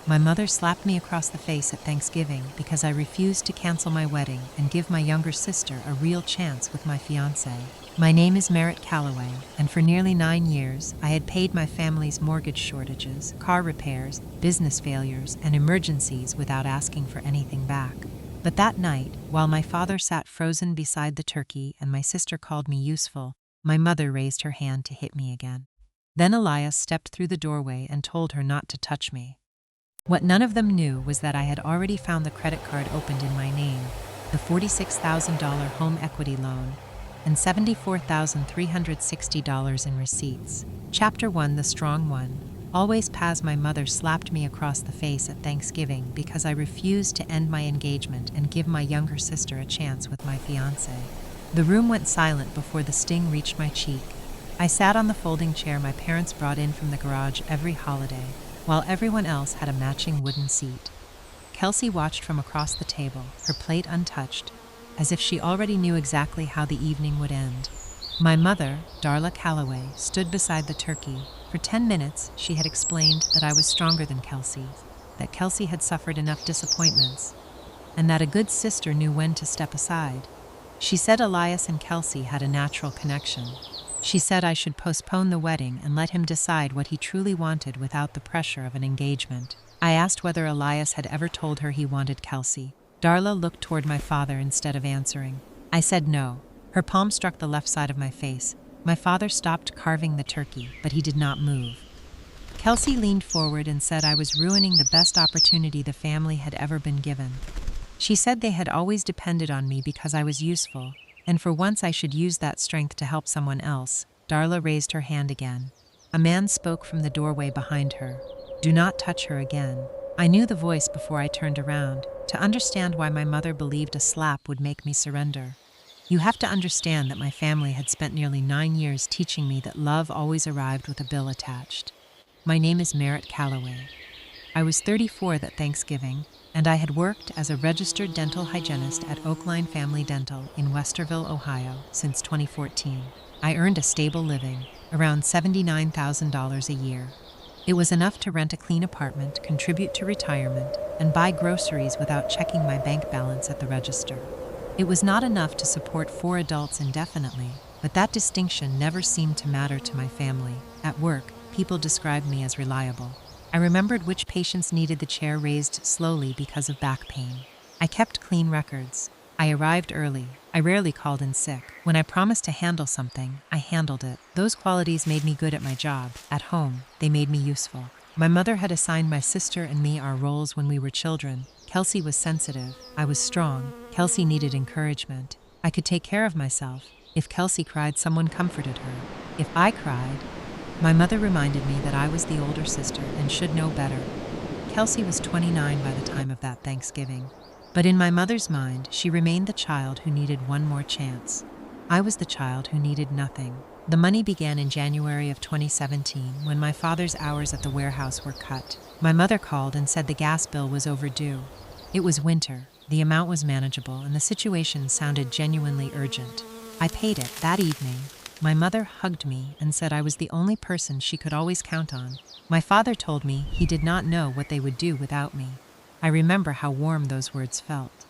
My mother slapped me across the face at Thanksgiving because I refused to cancel my wedding and give my younger sister a real chance with my fiancé. My name is Merritt Calloway, and for nearly 9 years, I had paid my family's mortgage shortages, car repairs, business failures, and emergencies without asking for anything back. But that night, while my father sat frozen beside the turkey and my sister called me useful, my mother raised her hand to hit me again. Then Elias stepped through the doorway and told her not to touch me. What none of them knew was that I had already found the credit card opened in my name, the $46,000 home equity loan, and $74,360 in receipts. Chapter 1: The Strong One. Always Paz. My mother slapped me across the face at Thanksgiving because I refused to end my engagement and give my younger sister a chance with my fiancé. The room went silent before the sting reached my cheek. I sat on the folding chair my parents brought in from the garage every holiday, while everyone else had a matching wooden seat. Kelsey watched from across the table, her plate untouched, as if she already knew exactly how the evening would end. My mother, Darla Calloway, stood beside the turkey. For 10 minutes, she had explained that I was stronger than Kelsey, that Kelsey had suffered enough disappointments, and that a good sister knew when to step aside. She said Elias and Kelsey had a natural connection. She said I should postpone the wedding and let him decide what he truly wanted without the pressure of an engagement. I asked whether Elias had ever told her he wanted Kelsey. Darla looked toward my father instead of answering. I said no. Her palm struck the left side of my face. My father stopped carving the turkey, but he did not move. Kelsey leaned forward and said I was ruining the best opportunity the family had ever been given. She said they had always depended on me because I was useful, and for once I should use that strength to help someone else. Darla raised her hand again. A man spoke from the doorway behind her. Do not touch her again. I knew the voice before I turned around, to understand why my mother believed a slap would make me surrender. You have to understand that my family had spent nearly 9 years teaching me that love always arrived with a bill attached. My name is Merritt Calloway. I was 34 that Thanksgiving, and I had worked as a registered dental hygienist at Oakline Family Dental in Westerville, Ohio, since 2014. I earned a stable living, around $79,000 a year. It was enough to rent a clean apartment, contribute to retirement, and buy groceries without checking my bank balance at the register. It was not enough to support 4 adults indefinitely, but that distinction never seemed to matter to my family. At work, people described me as reliable. I remembered which patients needed the chair raised slowly because of back pain. I kept clean records. I arrived early. I rarely called in sick. When I promised to handle something, I handled it. Those qualities made me good at my job. At home, they made me useful. My mother had assigned my sister and me our roles when we were children. Kelsey was sensitive. I was strong. Kelsey needed encouragement. I could take care of myself. If Kelsey cried, someone comforted her. If I cried, my mother reminded me that I was the older sister and should know better. Kelsey was 29 by the time of that Thanksgiving. But in my mother's mind, she remained the child who needed one more chance. I was the child who needed nothing. The money began in January of 2017 when my father's hours at the warehouse were cut. My mother called and said the gas bill was overdue. It was winter, the amount was manageable, and the situation sounded genuinely urgent. I paid it that evening. My mother hugged me and said I was the only person she could always count on. My father told me he did not know what they would do without me. I remember how warm those words felt.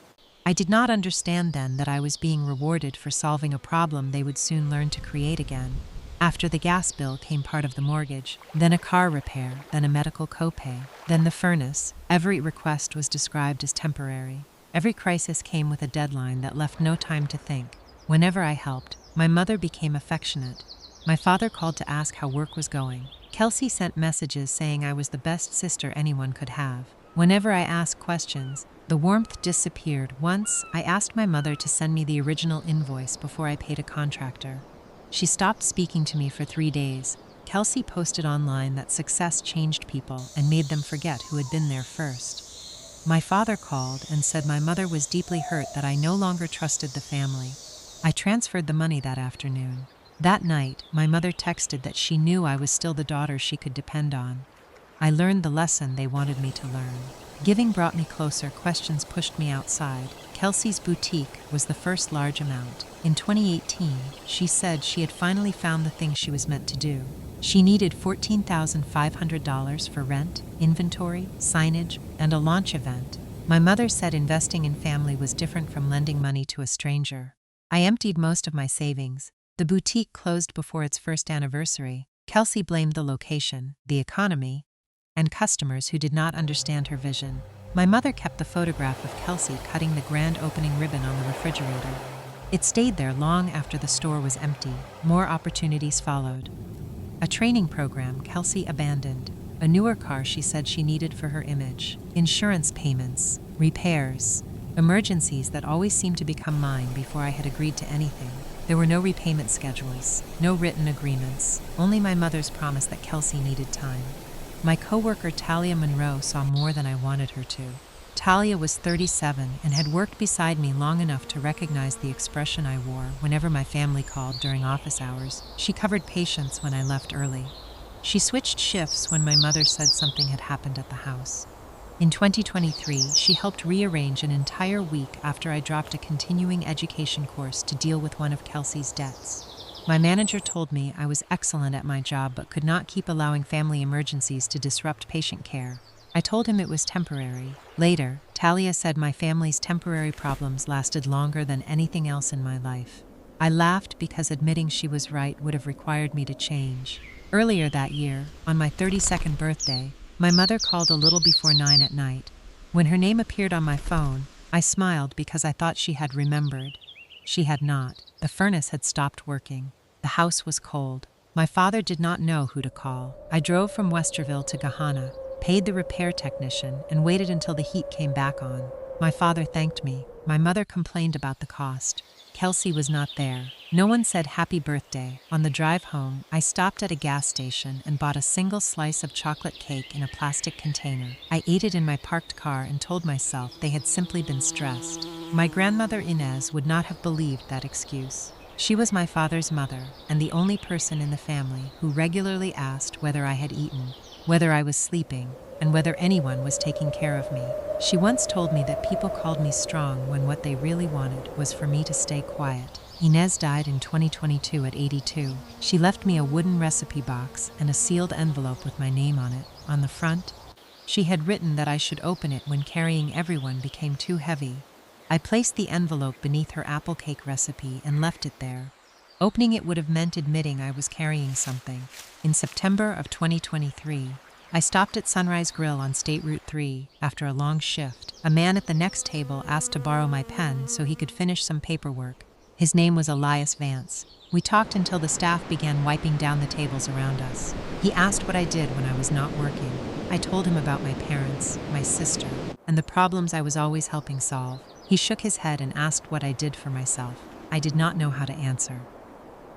I did not understand then that I was being rewarded for solving a problem they would soon learn to create again. After the gas bill came part of the mortgage, then a car repair, then a medical copay, then the furnace. Every request was described as temporary. Every crisis came with a deadline that left no time to think. Whenever I helped, my mother became affectionate. My father called to ask how work was going. Kelsey sent messages saying I was the best sister anyone could have. Whenever I asked questions, the warmth disappeared. Once, I asked my mother to send me the original invoice before I paid a contractor. She stopped speaking to me for 3 days. Kelsey posted online that success changed people and made them forget who had been there first. My father called and said my mother was deeply hurt that I no longer trusted the family. I transferred the money that afternoon. That night, my mother texted that she knew I was still the daughter she could depend on. I learned the lesson they wanted me to learn. Giving brought me closer, questions pushed me outside. Kelsey's boutique was the first large amount. In 2018, she said she had finally found the thing she was meant to do. She needed $14,500 for rent, inventory, signage, and a launch event. My mother said investing in family was different from lending money to a stranger. I emptied most of my savings. The boutique closed before its first anniversary. Kelsey blamed the location, the economy, and customers who did not understand her vision. My mother kept the photograph of Kelsey cutting the grand opening ribbon on the refrigerator. It stayed there long after the store was empty. More opportunities followed. A training program Kelsey abandoned. A newer car she said she needed for her image. Insurance payments. Repairs. Emergencies that always seemed to become mine before I had agreed to anything. There were no repayment schedules, no written agreements, only my mother's promise that Kelsey needed time. My coworker Talia Monroe saw more than I wanted her to. Talia was 37 and had worked beside me long enough to recognize the expression I wore whenever my family called during office hours. She covered patients when I left early. She switched shifts when my mother said something had happened at the house. In 2023, she helped rearrange an entire week after I dropped a continuing education course to deal with one of Kelsey's debts. My manager told me I was excellent at my job but could not keep allowing family emergencies to disrupt patient care. I told him it was temporary. Later, Talia said my family's temporary problems lasted longer than anything else in my life. I laughed because admitting she was right would have required me to change. Earlier that year, on my 32nd birthday, my mother called a little before 9 at night. When her name appeared on my phone, I smiled because I thought she had remembered. She had not. The furnace had stopped working. The house was cold. My father did not know who to call. I drove from Westerville to Gahanna, paid the repair technician, and waited until the heat came back on. My father thanked me. My mother complained about the cost. Kelsey was not there. No one said happy birthday. On the drive home, I stopped at a gas station and bought a single slice of chocolate cake in a plastic container. I ate it in my parked car and told myself they had simply been stressed. My grandmother Inez would not have believed that excuse. She was my father's mother and the only person in the family who regularly asked whether I had eaten, whether I was sleeping, and whether anyone was taking care of me. She once told me that people called me strong when what they really wanted was for me to stay quiet. Inez died in 2022 at 82. She left me a wooden recipe box and a sealed envelope with my name on it. On the front, she had written that I should open it when carrying everyone became too heavy. I placed the envelope beneath her apple cake recipe and left it there. Opening it would have meant admitting I was carrying something. In September of 2023, I stopped at Sunrise Grill on State Route 3 after a long shift. A man at the next table asked to borrow my pen so he could finish some paperwork. His name was Elias Vance. We talked until the staff began wiping down the tables around us. He asked what I did when I was not working. I told him about my parents, my sister, and the problems I was always helping solve. He shook his head and asked what I did for myself. I did not know how to answer.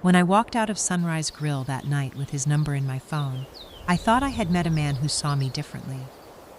When I walked out of Sunrise Grill that night with his number in my phone, I thought I had met a man who saw me differently.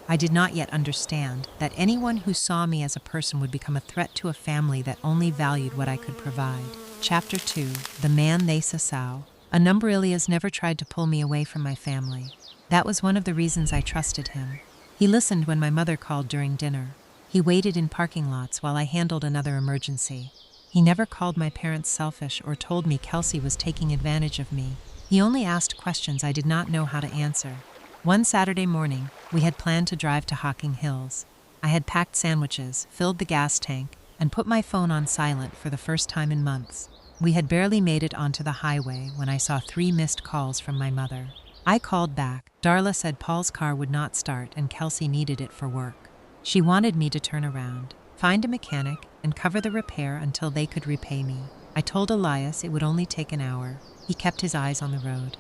I did not yet understand that anyone who saw me as a person would become a threat to a family that only valued what I could provide. Chapter 2, The Man They Saw. A Numberilias never tried to pull me away from my family. That was one of the reasons I trusted him. He listened when my mother called during dinner. He waited in parking lots while I handled another emergency. He never called my parents selfish or told me Kelsey was taking advantage of me. He only asked questions I did not know how to answer. One Saturday morning, we had planned to drive to Hocking Hills. I had packed sandwiches, filled the gas tank, and put my phone on silent for the first time in months. We had barely made it onto the highway when I saw 3 missed calls from my mother. I called back. Darla said Paul's car would not start and Kelsey needed it for work. She wanted me to turn around, find a mechanic, and cover the repair until they could repay me. I told Elias it would only take an hour. He kept his eyes on the road.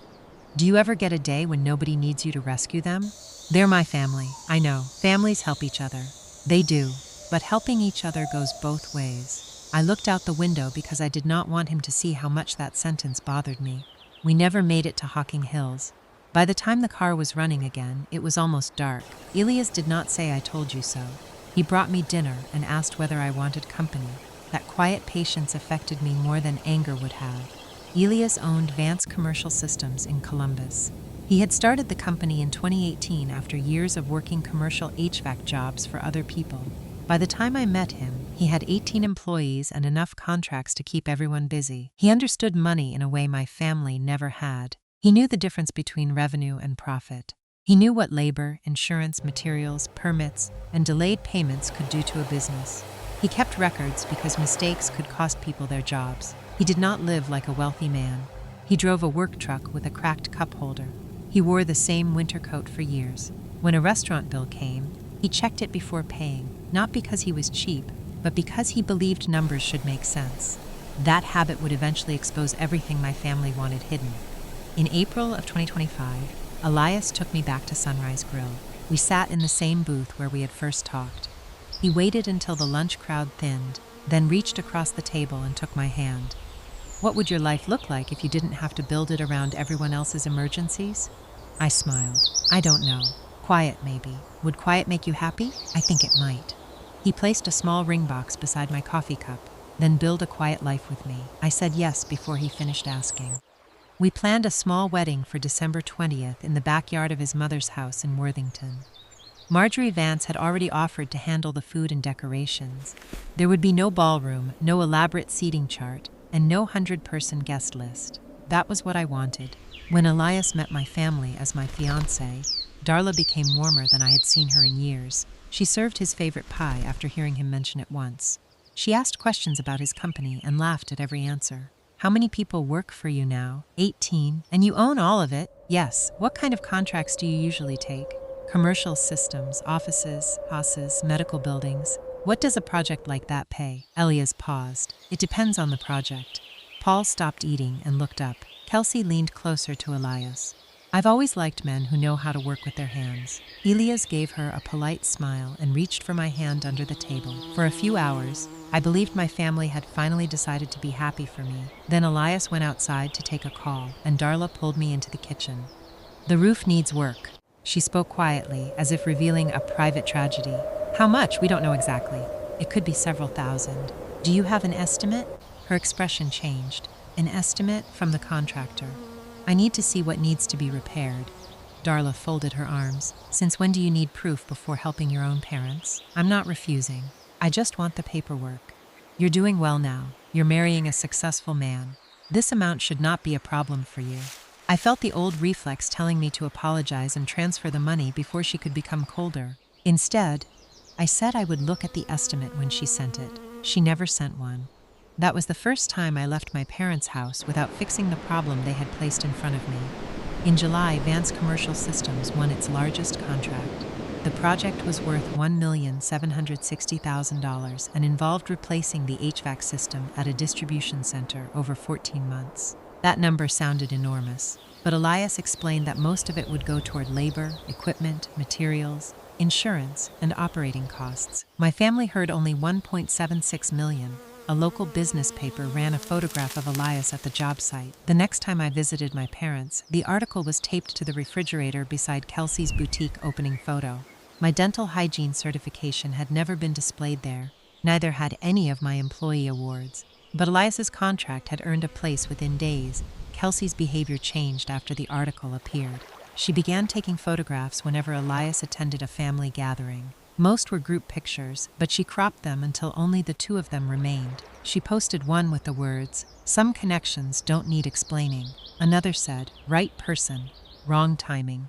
Do you ever get a day when nobody needs you to rescue them? They're my family. I know. Families help each other. They do. But helping each other goes both ways. I looked out the window because I did not want him to see how much that sentence bothered me. We never made it to Hocking Hills. By the time the car was running again, it was almost dark. Elias did not say I told you so. He brought me dinner and asked whether I wanted company. That quiet patience affected me more than anger would have. Elias owned Vance Commercial Systems in Columbus. He had started the company in 2018 after years of working commercial HVAC jobs for other people. By the time I met him, he had 18 employees and enough contracts to keep everyone busy. He understood money in a way my family never had. He knew the difference between revenue and profit. He knew what labor, insurance, materials, permits, and delayed payments could do to a business. He kept records because mistakes could cost people their jobs. He did not live like a wealthy man. He drove a work truck with a cracked cup holder. He wore the same winter coat for years. When a restaurant bill came, he checked it before paying, not because he was cheap, but because he believed numbers should make sense. That habit would eventually expose everything my family wanted hidden. In April of 2025, Elias took me back to Sunrise Grill. We sat in the same booth where we had first talked. He waited until the lunch crowd thinned, then reached across the table and took my hand. "What would your life look like if you didn't have to build it around everyone else's emergencies?" I smiled. "I don't know. Quiet, maybe. Would quiet make you happy? I think it might." He placed a small ring box beside my coffee cup, then build a quiet life with me. I said yes before he finished asking. We planned a small wedding for December 20th in the backyard of his mother's house in Worthington. Marjorie Vance had already offered to handle the food and decorations. There would be no ballroom, no elaborate seating chart, and no 100-person guest list. That was what I wanted. When Elias met my family as my fiancé, Darla became warmer than I had seen her in years. She served his favorite pie after hearing him mention it once. She asked questions about his company and laughed at every answer. "How many people work for you now?" 18. "And you own all of it?" "Yes." "What kind of contracts do you usually take?" "Commercial systems, offices, houses, medical buildings." "What does a project like that pay?" Elias paused. "It depends on the project." Paul stopped eating and looked up. Kelsey leaned closer to Elias. "I've always liked men who know how to work with their hands." Elias gave her a polite smile and reached for my hand under the table. For a few hours, I believed my family had finally decided to be happy for me. Then Elias went outside to take a call, and Darla pulled me into the kitchen. "The roof needs work." She spoke quietly, as if revealing a private tragedy. "How much? We don't know exactly. It could be several thousand." "Do you have an estimate?" Her expression changed. "An estimate from the contractor. I need to see what needs to be repaired." Darla folded her arms. "Since when do you need proof before helping your own parents?" "I'm not refusing. I just want the paperwork." "You're doing well now. You're marrying a successful man. This amount should not be a problem for you." I felt the old reflex telling me to apologize and transfer the money before she could become colder. Instead, I said I would look at the estimate when she sent it. She never sent one. That was the first time I left my parents' house without fixing the problem they had placed in front of me. In July, Vance Commercial Systems won its largest contract. The project was worth $1,760,000 and involved replacing the HVAC system at a distribution center over 14 months. That number sounded enormous, but Elias explained that most of it would go toward labor, equipment, materials, insurance, and operating costs. My family heard only $1.76 million. A local business paper ran a photograph of Elias at the job site. The next time I visited my parents, the article was taped to the refrigerator beside Kelsey's boutique opening photo. My dental hygiene certification had never been displayed there. Neither had any of my employee awards. But Elias's contract had earned a place within days. Kelsey's behavior changed after the article appeared. She began taking photographs whenever Elias attended a family gathering. Most were group pictures, but she cropped them until only the two of them remained. She posted one with the words, "Some connections don't need explaining." Another said, "Right person, wrong timing."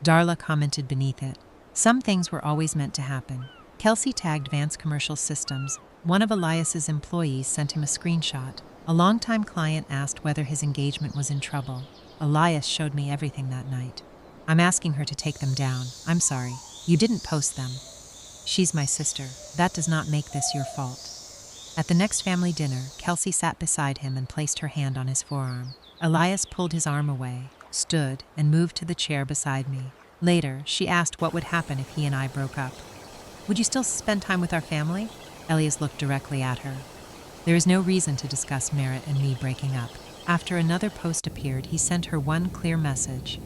Darla commented beneath it, "Some things were always meant to happen." Kelsey tagged Vance Commercial Systems. One of Elias's employees sent him a screenshot. A longtime client asked whether his engagement was in trouble. Elias showed me everything that night. "I'm asking her to take them down. I'm sorry. You didn't post them." "She's my sister. That does not make this your fault." At the next family dinner, Kelsey sat beside him and placed her hand on his forearm. Elias pulled his arm away, stood, and moved to the chair beside me. Later, she asked what would happen if he and I broke up. "Would you still spend time with our family?" Elias looked directly at her. "There is no reason to discuss Merritt and me breaking up." After another post appeared, he sent her one clear message.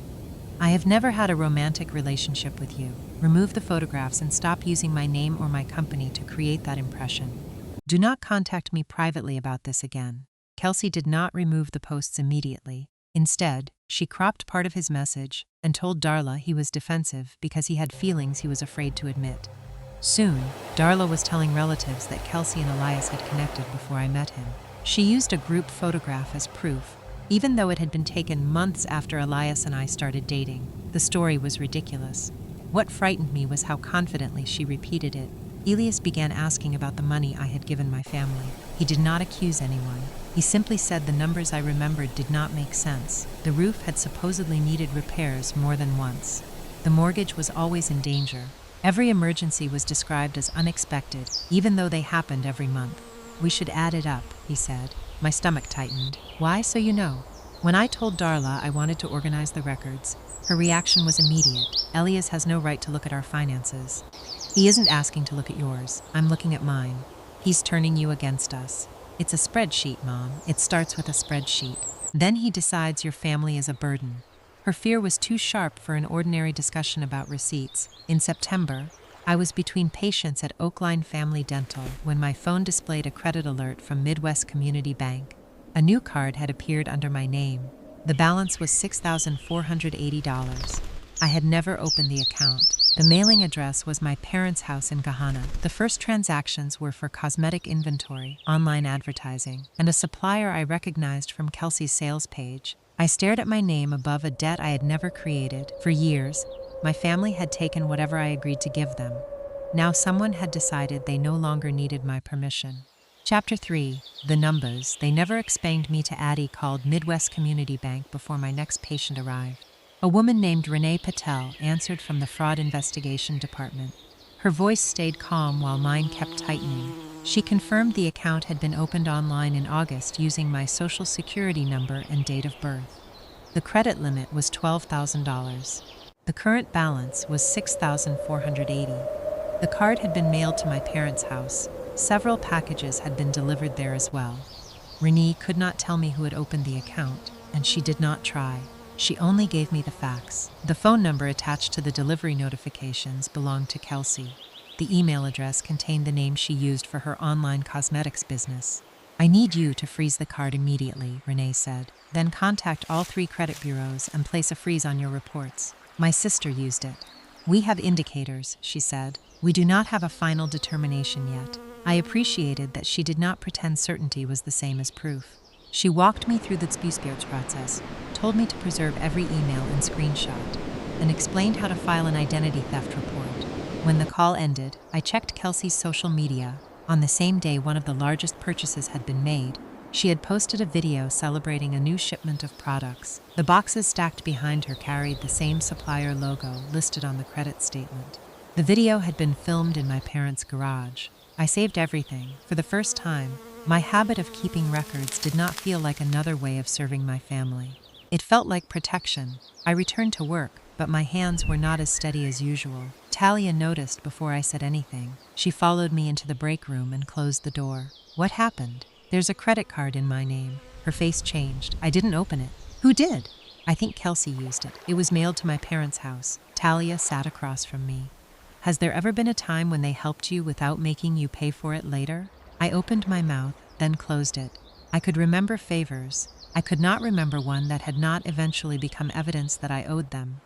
"I have never had a romantic relationship with you. Remove the photographs and stop using my name or my company to create that impression. Do not contact me privately about this again." Kelsey did not remove the posts immediately. Instead, she cropped part of his message and told Darla he was defensive because he had feelings he was afraid to admit. Soon, Darla was telling relatives that Kelsey and Elias had connected before I met him. She used a group photograph as proof, Even though it had been taken months after Elias and I started dating, the story was ridiculous. What frightened me was how confidently she repeated it. Elias began asking about the money I had given my family. He did not accuse anyone. He simply said the numbers I remembered did not make sense. The roof had supposedly needed repairs more than once. The mortgage was always in danger. Every emergency was described as unexpected, even though they happened every month. We should add it up, he said. My stomach tightened. Why, so you know? When I told Darla I wanted to organize the records, her reaction was immediate. Elias has no right to look at our finances. He isn't asking to look at yours. I'm looking at mine. He's turning you against us. It's a spreadsheet, Mom. It starts with a spreadsheet. Then he decides your family is a burden. Her fear was too sharp for an ordinary discussion about receipts. In September, I was between patients at Oakline Family Dental when my phone displayed a credit alert from Midwest Community Bank. A new card had appeared under my name. The balance was $6,480. I had never opened the account. The mailing address was my parents' house in Gahanna. The first transactions were for cosmetic inventory, online advertising, and a supplier I recognized from Kelsey's sales page. I stared at my name above a debt I had never created. For years, my family had taken whatever I agreed to give them. Now someone had decided they no longer needed my permission. Chapter 3. The numbers. They never explained me to Addie called Midwest Community Bank before my next patient arrived. A woman named Renee Patel answered from the fraud investigation department. Her voice stayed calm while mine kept tightening. She confirmed the account had been opened online in August using my social security number and date of birth. The credit limit was $12,000. The current balance was $6,480. The card had been mailed to my parents' house. Several packages had been delivered there as well. Renee could not tell me who had opened the account, and she did not try. She only gave me the facts. The phone number attached to the delivery notifications belonged to Kelsey. The email address contained the name she used for her online cosmetics business. I need you to freeze the card immediately, Renee said. Then contact all 3 credit bureaus and place a freeze on your reports. My sister used it. We have indicators, she said. We do not have a final determination yet. I appreciated that she did not pretend certainty was the same as proof. She walked me through the Spusbjerg process, told me to preserve every email and screenshot, and explained how to file an identity theft report. When the call ended, I checked Kelsey's social media. On the same day one of the largest purchases had been made, she had posted a video celebrating a new shipment of products. The boxes stacked behind her carried the same supplier logo listed on the credit statement. The video had been filmed in my parents' garage. I saved everything. For the first time, my habit of keeping records did not feel like another way of serving my family. It felt like protection. I returned to work, but my hands were not as steady as usual. Talia noticed before I said anything. She followed me into the break room and closed the door. What happened? There's a credit card in my name. Her face changed. I didn't open it. Who did? I think Kelsey used it. It was mailed to my parents' house. Talia sat across from me. Has there ever been a time when they helped you without making you pay for it later? I opened my mouth, then closed it. I could remember favors. I could not remember one that had not eventually become evidence that I owed them.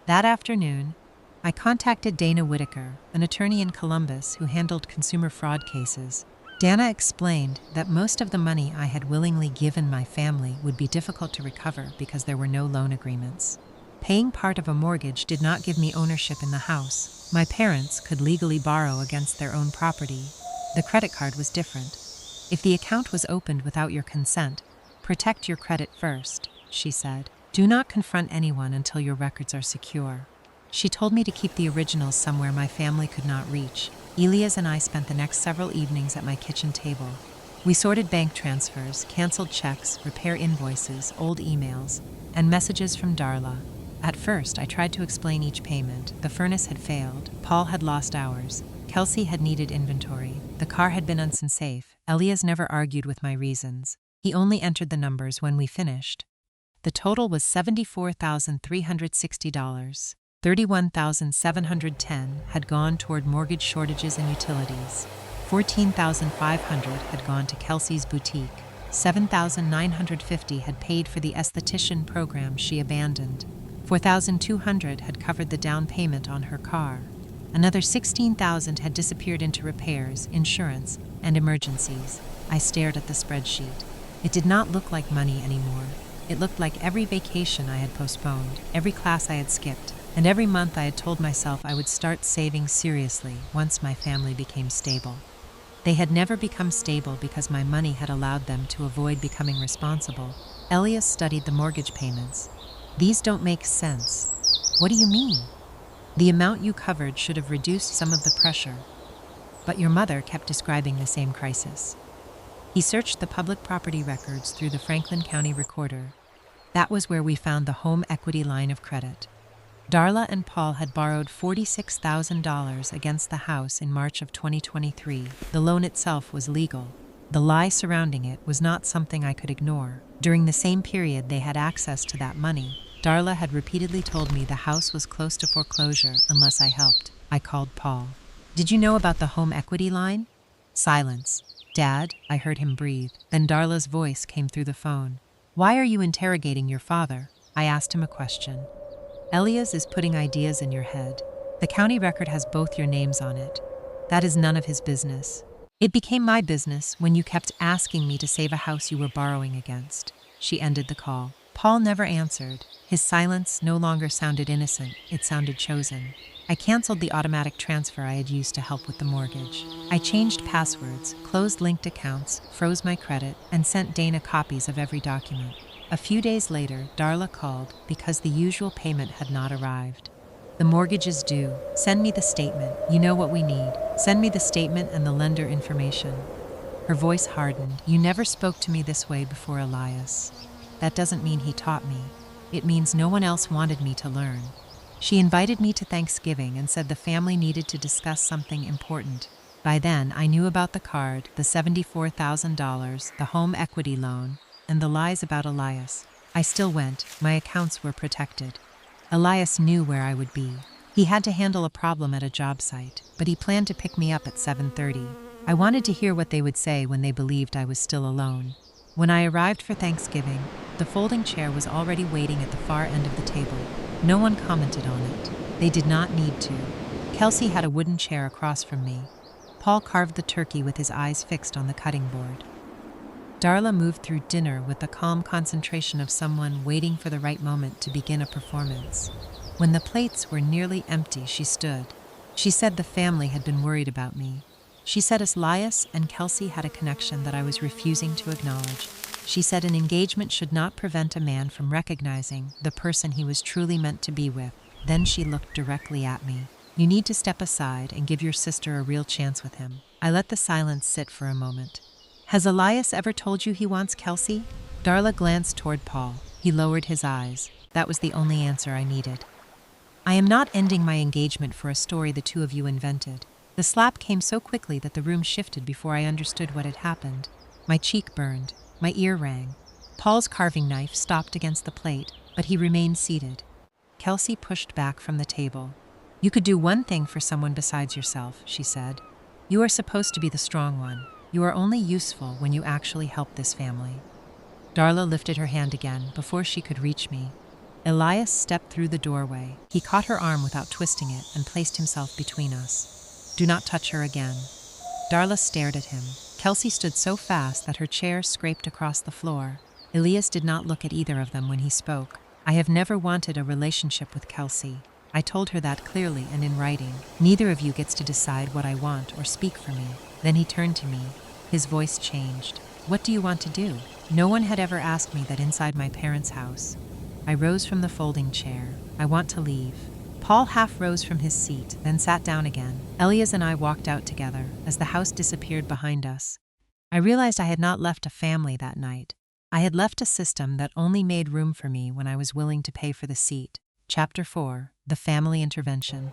That afternoon, I contacted Dana Whitaker, an attorney in Columbus who handled consumer fraud cases. Dana explained that most of the money I had willingly given my family would be difficult to recover because there were no loan agreements. Paying part of a mortgage did not give me ownership in the house. My parents could legally borrow against their own property. The credit card was different. If the account was opened without your consent, protect your credit first, she said. Do not confront anyone until your records are secure. She told me to keep the originals somewhere my family could not reach. Elias and I spent the next several evenings at my kitchen table. We sorted bank transfers, canceled checks, repair invoices, old emails, and messages from Darla. At first, I tried to explain each payment. The furnace had failed. Paul had lost hours. Kelsey had needed inventory. The car had been unsafe. Elias never argued with my reasons. He only entered the numbers when we finished. The total was $74,360. $31,710 had gone toward mortgage shortages and utilities. $14,500 had gone to Kelsey's boutique. $7,950 had paid for the esthetician program she abandoned. $4,200 had covered the down payment on her car. Another $16,000 had disappeared into repairs, insurance, and emergencies. I stared at the spreadsheet. It did not look like money anymore. It looked like every vacation I had postponed, every class I had skipped, and every month I had told myself I would start saving seriously once my family became stable. They had never become stable because my money had allowed them to avoid becoming responsible. Elias studied the mortgage payments. These don't make sense. What do you mean? The amount you covered should have reduced some of the pressure. But your mother kept describing the same crisis. He searched the public property records through the Franklin County Recorder. That was where we found the home equity line of credit. Darla and Paul had borrowed $46,000 against the house in March of 2023. The loan itself was legal. The lie surrounding it was not something I could ignore. During the same period they had access to that money, Darla had repeatedly told me the house was close to foreclosure unless I helped. I called Paul. "Did you know about the home equity line?" Silence. "Dad," I heard him breathe. Then Darla's voice came through the phone. "Why are you interrogating your father?" I asked him a question. "Elias is putting ideas in your head. The county record has both your names on it. That is none of his business. It became my business when you kept asking me to save a house you were borrowing against." She ended the call. Paul never answered. His silence no longer sounded innocent, it sounded chosen. I canceled the automatic transfer I had used to help with the mortgage. I changed passwords, closed linked accounts, froze my credit, and sent Dana copies of every document. A few days later, Darla called because the usual payment had not arrived. "The mortgage is due. Send me the statement. You know what we need. Send me the statement and the lender information." Her voice hardened. "You never spoke to me this way before, Elias. That doesn't mean he taught me. It means no one else wanted me to learn." She invited me to Thanksgiving and said the family needed to discuss something important. By then, I knew about the card, the $74,000, the home equity loan, and the lies about Elias. I still went. My accounts were protected. Elias knew where I would be. He had to handle a problem at a job site, but he planned to pick me up at 7:30. I wanted to hear what they would say when they believed I was still alone. When I arrived for Thanksgiving, the folding chair was already waiting at the far end of the table. No one commented on it. They did not need to. Kelsey had a wooden chair across from me. Paul carved the turkey with his eyes fixed on the cutting board. Darla moved through dinner with the calm concentration of someone waiting for the right moment to begin a performance. When the plates were nearly empty, she stood. She said the family had been worried about me. She said Elias and Kelsey had a connection that I was refusing to acknowledge. She said an engagement should not prevent a man from recognizing the person he was truly meant to be with. Then she looked directly at me. "You need to step aside and give your sister a real chance with him." I let the silence sit for a moment. "Has Elias ever told you he wants Kelsey?" Darla glanced toward Paul. He lowered his eyes. That was the only answer I needed. "I am not ending my engagement for a story the two of you invented." The slap came so quickly that the room shifted before I understood what had happened. My cheek burned. My ear rang. Paul's carving knife stopped against the plate, but he remained seated. Kelsey pushed back from the table. "You could do one thing for someone besides yourself," she said. "You are supposed to be the strong one. You are only useful when you actually help this family." Darla lifted her hand again before she could reach me. Elias stepped through the doorway. He caught her arm without twisting it and placed himself between us. "Do not touch her again." Darla stared at him. Kelsey stood so fast that her chair scraped across the floor. Elias did not look at either of them when he spoke. "I have never wanted a relationship with Kelsey." I told her that clearly and in writing. "Neither of you gets to decide what I want or speak for me." Then he turned to me. His voice changed. "What do you want to do?" No one had ever asked me that inside my parents' house. I rose from the folding chair. "I want to leave." Paul half rose from his seat, then sat down again. Elias and I walked out together as the house disappeared behind us. I realized I had not left a family that night. I had left a system that only made room for me when I was willing to pay for the seat. Chapter 4. The Family Intervention.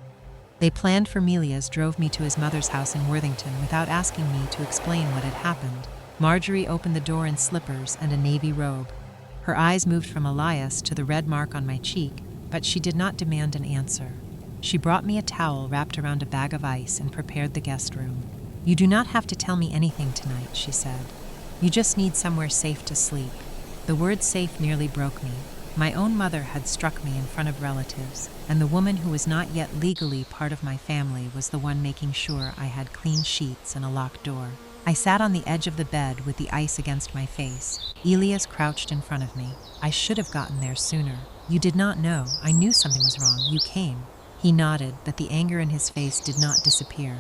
They planned for Melias drove me to his mother's house in Worthington without asking me to explain what had happened. Marjorie opened the door in slippers and a navy robe. Her eyes moved from Elias to the red mark on my cheek, but she did not demand an answer. She brought me a towel wrapped around a bag of ice and prepared the guest room. "You do not have to tell me anything tonight," she said. "You just need somewhere safe to sleep." The word safe nearly broke me. My own mother had struck me in front of relatives, and the woman who was not yet legally part of my family was the one making sure I had clean sheets and a locked door. I sat on the edge of the bed with the ice against my face. Elias crouched in front of me. I should have gotten there sooner. You did not know. I knew something was wrong. You came. He nodded, but the anger in his face did not disappear.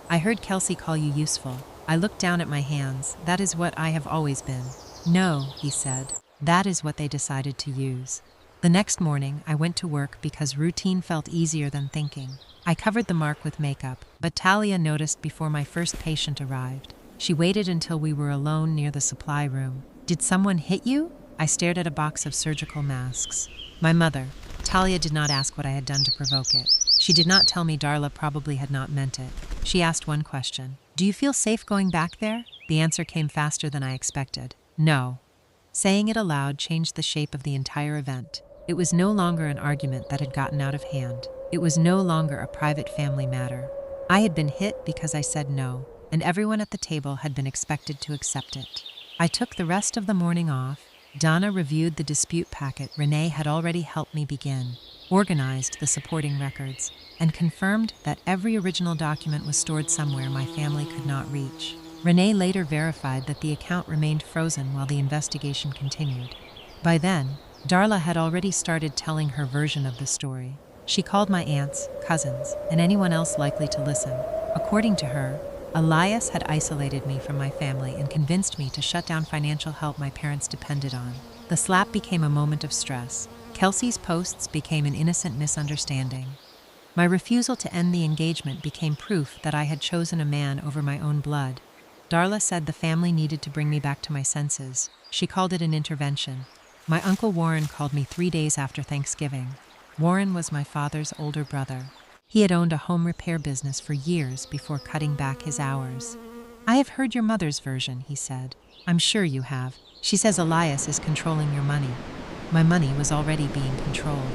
I heard Kelsey call you useful. I looked down at my hands. That is what I have always been. No, he said. That is what they decided to use. The next morning, I went to work because routine felt easier than thinking. I covered the mark with makeup, but Talia noticed before my first patient arrived. She waited until we were alone near the supply room. Did someone hit you? I stared at a box of surgical masks. My mother. Talia did not ask what I had done to provoke it. She did not tell me Darla probably had not meant it. She asked one question. Do you feel safe going back there? The answer came faster than I expected. No. Saying it aloud changed the shape of the entire event. It was no longer an argument that had gotten out of hand. It was no longer a private family matter. I had been hit because I said no, and everyone at the table had been expected to accept it. I took the rest of the morning off. Donna reviewed the dispute packet Renee had already helped me begin, organized the supporting records, and confirmed that every original document was stored somewhere my family could not reach. Renee later verified that the account remained frozen while the investigation continued. By then, Darla had already started telling her version of the story. She called my aunts, cousins, and anyone else likely to listen. According to her, Elias had isolated me from my family and convinced me to shut down financial help my parents depended on. The slap became a moment of stress. Kelsey's posts became an innocent misunderstanding. My refusal to end the engagement became proof that I had chosen a man over my own blood. Darla said the family needed to bring me back to my senses. She called it an intervention. My Uncle Warren called me 3 days after Thanksgiving. Warren was my father's older brother. He had owned a home repair business for years before cutting back his hours. I have heard your mother's version, he said. I'm sure you have. She says Elias is controlling your money. My money was already being controlled.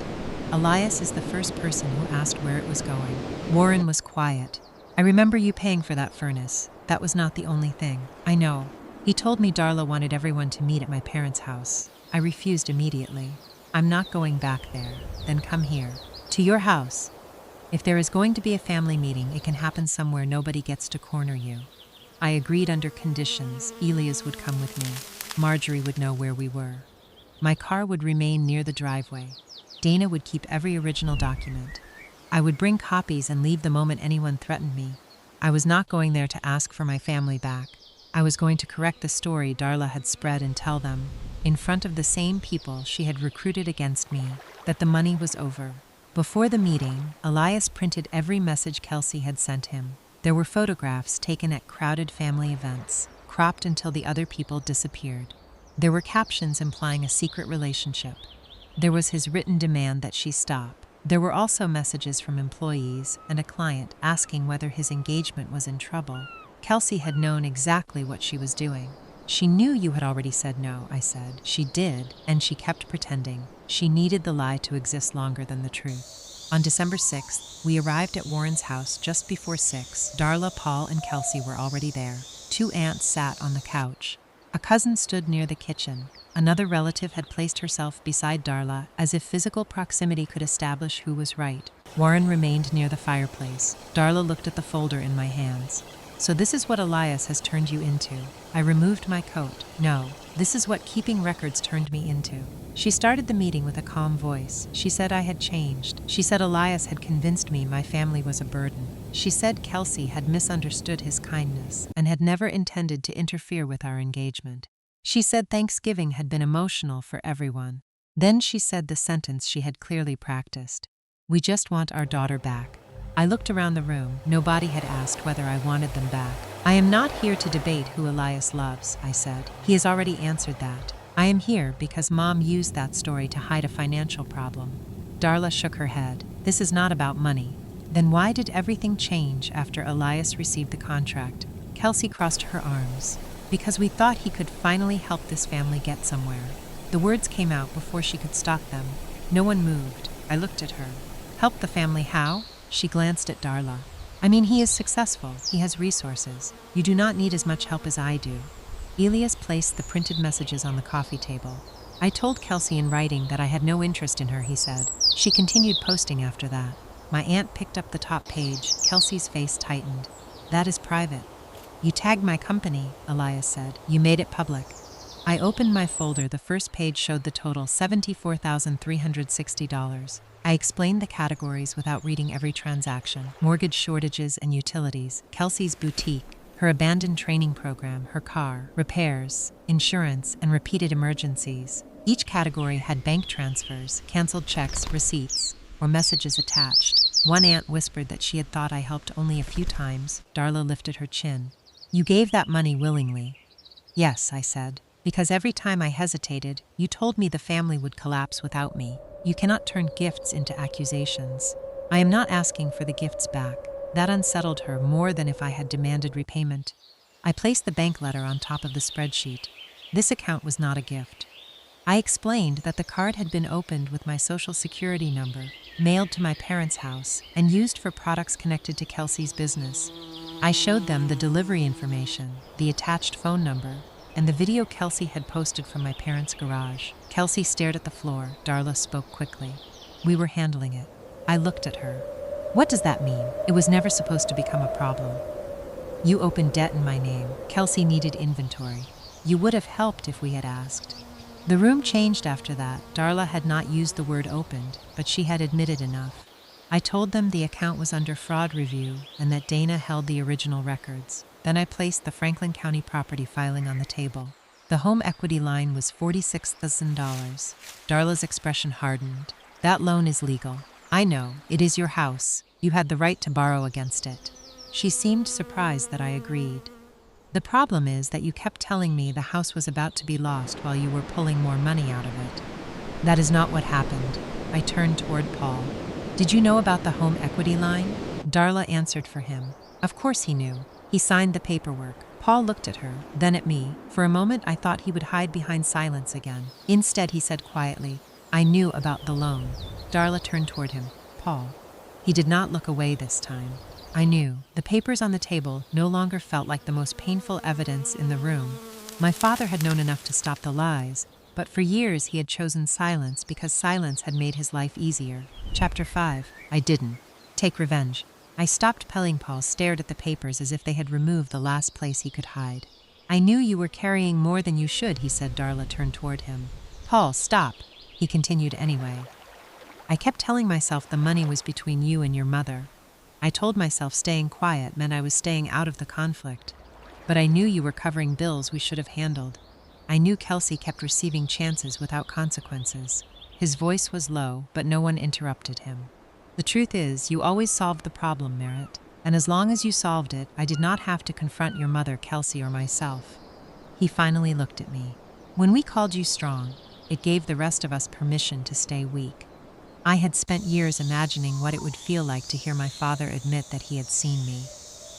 Elias is the first person who asked where it was going. Warren was quiet. I remember you paying for that furnace. That was not the only thing. I know. He told me Darla wanted everyone to meet at my parents' house. I refused immediately. I'm not going back there. Then come here. To your house. If there is going to be a family meeting, it can happen somewhere nobody gets to corner you. I agreed under conditions. Elias would come with me. Marjorie would know where we were. My car would remain near the driveway. Dana would keep every original document. I would bring copies and leave the moment anyone threatened me. I was not going there to ask for my family back. I was going to correct the story Darla had spread and tell them, in front of the same people she had recruited against me, that the money was over. Before the meeting, Elias printed every message Kelsey had sent him. There were photographs taken at crowded family events, cropped until the other people disappeared. There were captions implying a secret relationship. There was his written demand that she stop. There were also messages from employees and a client asking whether his engagement was in trouble. Kelsey had known exactly what she was doing. She knew you had already said no, I said. She did, and she kept pretending. She needed the lie to exist longer than the truth. On December 6th, we arrived at Warren's house just before 6. Darla, Paul, and Kelsey were already there. 2 aunts sat on the couch. A cousin stood near the kitchen. Another relative had placed herself beside Darla, as if physical proximity could establish who was right. Warren remained near the fireplace. Darla looked at the folder in my hands. So this is what Elias has turned you into. I removed my coat. No, this is what keeping records turned me into. She started the meeting with a calm voice. She said I had changed. She said Elias had convinced me my family was a burden. She said Kelsey had misunderstood his kindness and had never intended to interfere with our engagement. She said Thanksgiving had been emotional for everyone. Then she said the sentence she had clearly practiced. We just want our daughter back. I looked around the room. Nobody had asked whether I wanted them back. I am not here to debate who Elias loves, I said. He has already answered that. I am here because Mom used that story to hide a financial problem. Darla shook her head. This is not about money. Then why did everything change after Elias received the contract? Kelsey crossed her arms. Because we thought he could finally help this family get somewhere. The words came out before she could stop them. No one moved. I looked at her. Help the family how? She glanced at Darla. I mean, he is successful. He has resources. You do not need as much help as I do. Elias placed the printed messages on the coffee table. I told Kelsey in writing that I had no interest in her, he said. She continued posting after that. My aunt picked up the top page. Kelsey's face tightened. That is private. You tagged my company, Elias said. You made it public. I opened my folder. The first page showed the total $74,360. I explained the categories without reading every transaction: mortgage, shortages, and utilities, Kelsey's boutique, her abandoned training program, her car, repairs, insurance, and repeated emergencies. Each category had bank transfers, canceled checks, receipts, or messages attached. One aunt whispered that she had thought I helped only a few times. Darla lifted her chin. You gave that money willingly. Yes, I said. Because every time I hesitated, you told me the family would collapse without me. You cannot turn gifts into accusations. I am not asking for the gifts back. That unsettled her more than if I had demanded repayment. I placed the bank letter on top of the spreadsheet. This account was not a gift. I explained that the card had been opened with my social security number, mailed to my parents' house, and used for products connected to Kelsey's business. I showed them the delivery information, the attached phone number, and the video Kelsey had posted from my parents' garage. Kelsey stared at the floor. Darla spoke quickly. We were handling it. I looked at her. What does that mean? It was never supposed to become a problem. You opened debt in my name. Kelsey needed inventory. You would have helped if we had asked. The room changed after that. Darla had not used the word opened, but she had admitted enough. I told them the account was under fraud review and that Dana held the original records. Then I placed the Franklin County property filing on the table. The home equity line was $46,000. Darla's expression hardened. That loan is legal. I know. It is your house. You had the right to borrow against it. She seemed surprised that I agreed. The problem is that you kept telling me the house was about to be lost while you were pulling more money out of it. That is not what happened. I turned toward Paul. Did you know about the home equity line? Darla answered for him. Of course he knew. He signed the paperwork. Paul looked at her, then at me. For a moment I thought he would hide behind silence again. Instead he said quietly, I knew about the loan. Darla turned toward him. Paul. He did not look away this time. I knew. The papers on the table no longer felt like the most painful evidence in the room. My father had known enough to stop the lies, but for years he had chosen silence because silence had made his life easier. Chapter 5. I didn't. Take revenge. I stopped pelling. Paul stared at the papers as if they had removed the last place he could hide. I knew you were carrying more than you should, he said. Darla turned toward him. Paul, stop. He continued anyway. I kept telling myself the money was between you and your mother. I told myself staying quiet meant I was staying out of the conflict. But I knew you were covering bills we should have handled. I knew Kelsey kept receiving chances without consequences. His voice was low, but no one interrupted him. The truth is, you always solved the problem, Merritt. And as long as you solved it, I did not have to confront your mother, Kelsey, or myself. He finally looked at me. When we called you strong, it gave the rest of us permission to stay weak. I had spent years imagining what it would feel like to hear my father admit that he had seen me.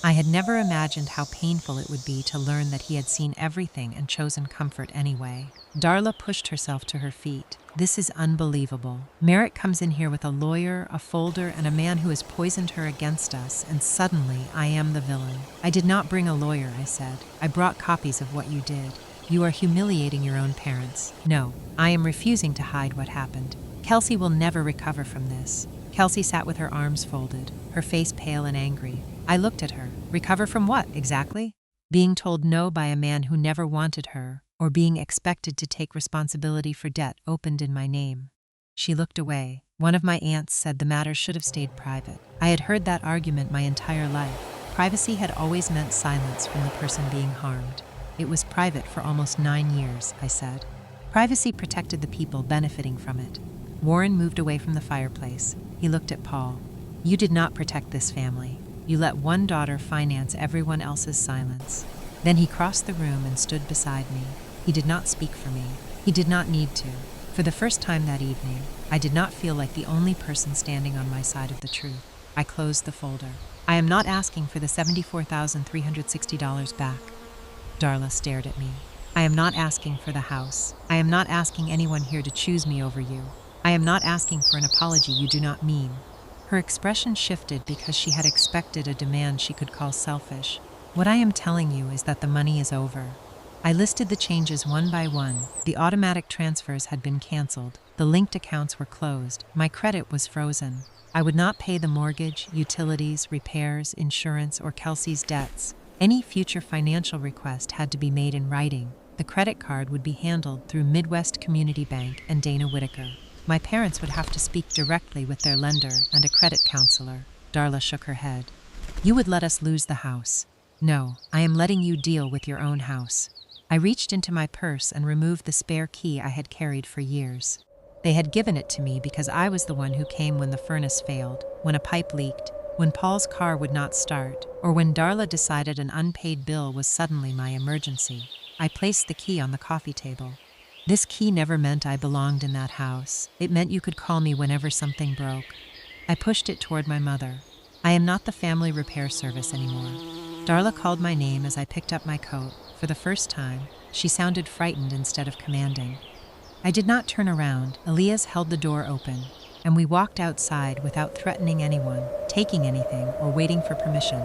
I had never imagined how painful it would be to learn that he had seen everything and chosen comfort anyway. Darla pushed herself to her feet. This is unbelievable. Merritt comes in here with a lawyer, a folder, and a man who has poisoned her against us, and suddenly I am the villain. I did not bring a lawyer, I said. I brought copies of what you did. You are humiliating your own parents. No, I am refusing to hide what happened. Kelsey will never recover from this. Kelsey sat with her arms folded, her face pale and angry. I looked at her. Recover from what, exactly? Being told no by a man who never wanted her, or being expected to take responsibility for debt opened in my name. She looked away. One of my aunts said the matter should have stayed private. I had heard that argument my entire life. Privacy had always meant silence from the person being harmed. It was private for almost 9 years, I said. Privacy protected the people benefiting from it. Warren moved away from the fireplace. He looked at Paul. You did not protect this family. You let one daughter finance everyone else's silence. Then he crossed the room and stood beside me. He did not speak for me. He did not need to. For the first time that evening, I did not feel like the only person standing on my side of the truth. I closed the folder. I am not asking for the $74,360 back. Darla stared at me. I am not asking for the house. I am not asking anyone here to choose me over you. I am not asking for an apology you do not mean. Her expression shifted because she had expected a demand she could call selfish. What I am telling you is that the money is over. I listed the changes one by one. The automatic transfers had been canceled. The linked accounts were closed. My credit was frozen. I would not pay the mortgage, utilities, repairs, insurance, or Kelsey's debts. Any future financial request had to be made in writing. The credit card would be handled through Midwest Community Bank and Dana Whitaker. My parents would have to speak directly with their lender and a credit counselor. Darla shook her head. You would let us lose the house. No, I am letting you deal with your own house. I reached into my purse and removed the spare key I had carried for years. They had given it to me because I was the one who came when the furnace failed, when a pipe leaked, when Paul's car would not start, or when Darla decided an unpaid bill was suddenly my emergency. I placed the key on the coffee table. This key never meant I belonged in that house. It meant you could call me whenever something broke. I pushed it toward my mother. I am not the family repair service anymore. Darla called my name as I picked up my coat. For the first time, she sounded frightened instead of commanding. I did not turn around. Elias held the door open, and we walked outside without threatening anyone, taking anything, or waiting for permission.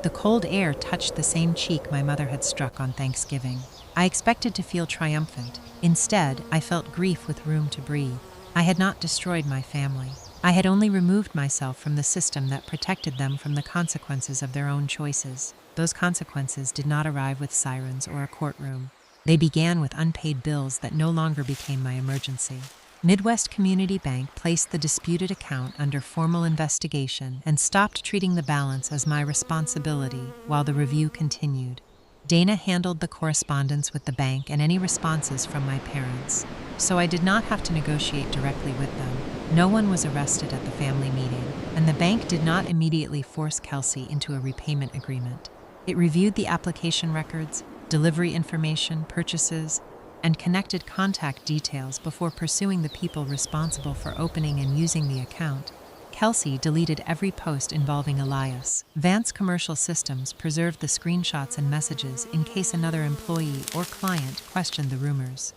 The cold air touched the same cheek my mother had struck on Thanksgiving. I expected to feel triumphant. Instead, I felt grief with room to breathe. I had not destroyed my family. I had only removed myself from the system that protected them from the consequences of their own choices. Those consequences did not arrive with sirens or a courtroom. They began with unpaid bills that no longer became my emergency. Midwest Community Bank placed the disputed account under formal investigation and stopped treating the balance as my responsibility while the review continued. Dana handled the correspondence with the bank and any responses from my parents, so I did not have to negotiate directly with them. No one was arrested at the family meeting, and the bank did not immediately force Kelsey into a repayment agreement. It reviewed the application records, delivery information, purchases, and connected contact details before pursuing the people responsible for opening and using the account. Kelsey deleted every post involving Elias. Vance Commercial Systems preserved the screenshots and messages in case another employee or client questioned the rumors.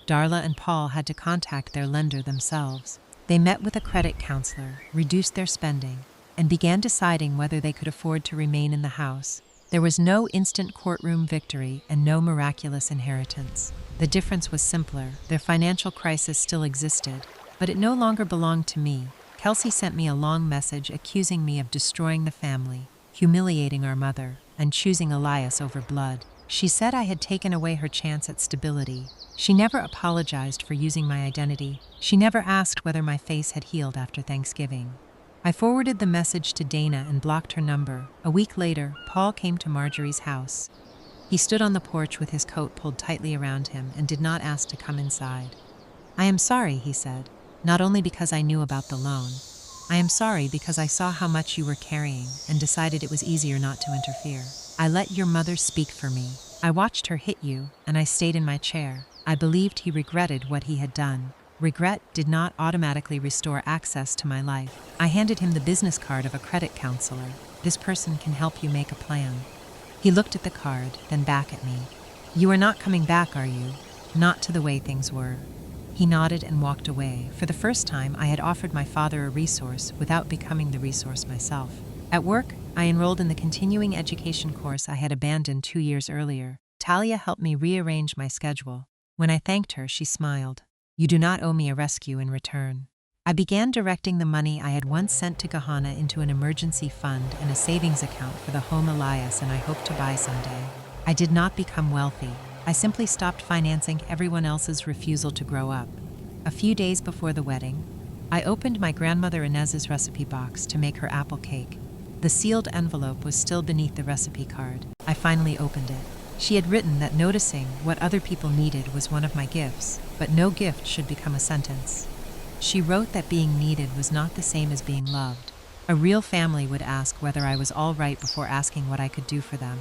Darla and Paul had to contact their lender themselves. They met with a credit counselor, reduced their spending, and began deciding whether they could afford to remain in the house. There was no instant courtroom victory and no miraculous inheritance. The difference was simpler. Their financial crisis still existed, but it no longer belonged to me. Kelsey sent me a long message accusing me of destroying the family, humiliating our mother, and choosing Elias over blood. She said I had taken away her chance at stability. She never apologized for using my identity. She never asked whether my face had healed after Thanksgiving. I forwarded the message to Dana and blocked her number. A week later, Paul came to Marjorie's house. He stood on the porch with his coat pulled tightly around him and did not ask to come inside. I am sorry, he said, not only because I knew about the loan. I am sorry because I saw how much you were carrying and decided it was easier not to interfere. I let your mother speak for me. I watched her hit you, and I stayed in my chair. I believed he regretted what he had done. Regret did not automatically restore access to my life. I handed him the business card of a credit counselor. This person can help you make a plan. He looked at the card, then back at me. You are not coming back, are you? Not to the way things were. He nodded and walked away. For the first time, I had offered my father a resource without becoming the resource myself. At work, I enrolled in the continuing education course I had abandoned 2 years earlier. Talia helped me rearrange my schedule. When I thanked her, she smiled. You do not owe me a rescue in return. I began directing the money I had once sent to Gahanna into an emergency fund and a savings account for the home Elias and I hoped to buy someday. I did not become wealthy. I simply stopped financing everyone else's refusal to grow up. A few days before the wedding, I opened my grandmother Inez's recipe box to make her apple cake. The sealed envelope was still beneath the recipe card. I finally opened it. She had written that noticing what other people needed was one of my gifts, but no gift should become a sentence. She wrote that being needed was not the same as being loved. A real family would ask whether I was all right before asking what I could do for them.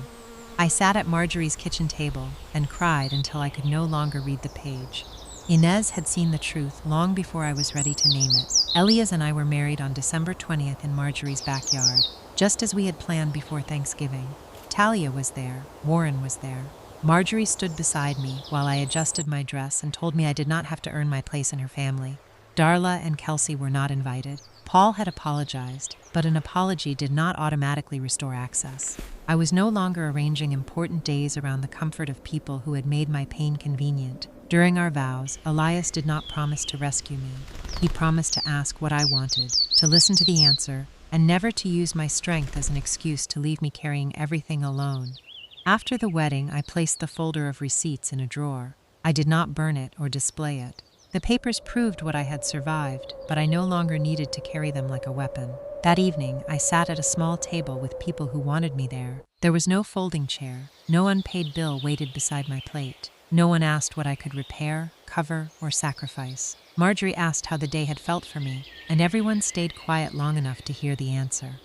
I sat at Marjorie's kitchen table and cried until I could no longer read the page. Inez had seen the truth long before I was ready to name it. Elias and I were married on December 20th in Marjorie's backyard, just as we had planned before Thanksgiving. Talia was there. Warren was there. Marjorie stood beside me while I adjusted my dress and told me I did not have to earn my place in her family. Darla and Kelsey were not invited. Paul had apologized, but an apology did not automatically restore access. I was no longer arranging important days around the comfort of people who had made my pain convenient. During our vows, Elias did not promise to rescue me. He promised to ask what I wanted, to listen to the answer, and never to use my strength as an excuse to leave me carrying everything alone. After the wedding, I placed the folder of receipts in a drawer. I did not burn it or display it. The papers proved what I had survived, but I no longer needed to carry them like a weapon. That evening, I sat at a small table with people who wanted me there. There was no folding chair. No unpaid bill waited beside my plate. No one asked what I could repair, cover, or sacrifice. Marjorie asked how the day had felt for me, and everyone stayed quiet long enough to hear the answer.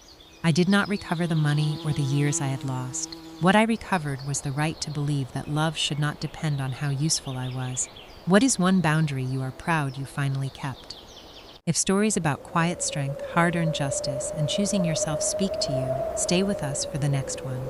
I did not recover the money or the years I had lost. What I recovered was the right to believe that love should not depend on how useful I was. What is one boundary you are proud you finally kept? If stories about quiet strength, hard-earned justice, and choosing yourself speak to you, stay with us for the next one.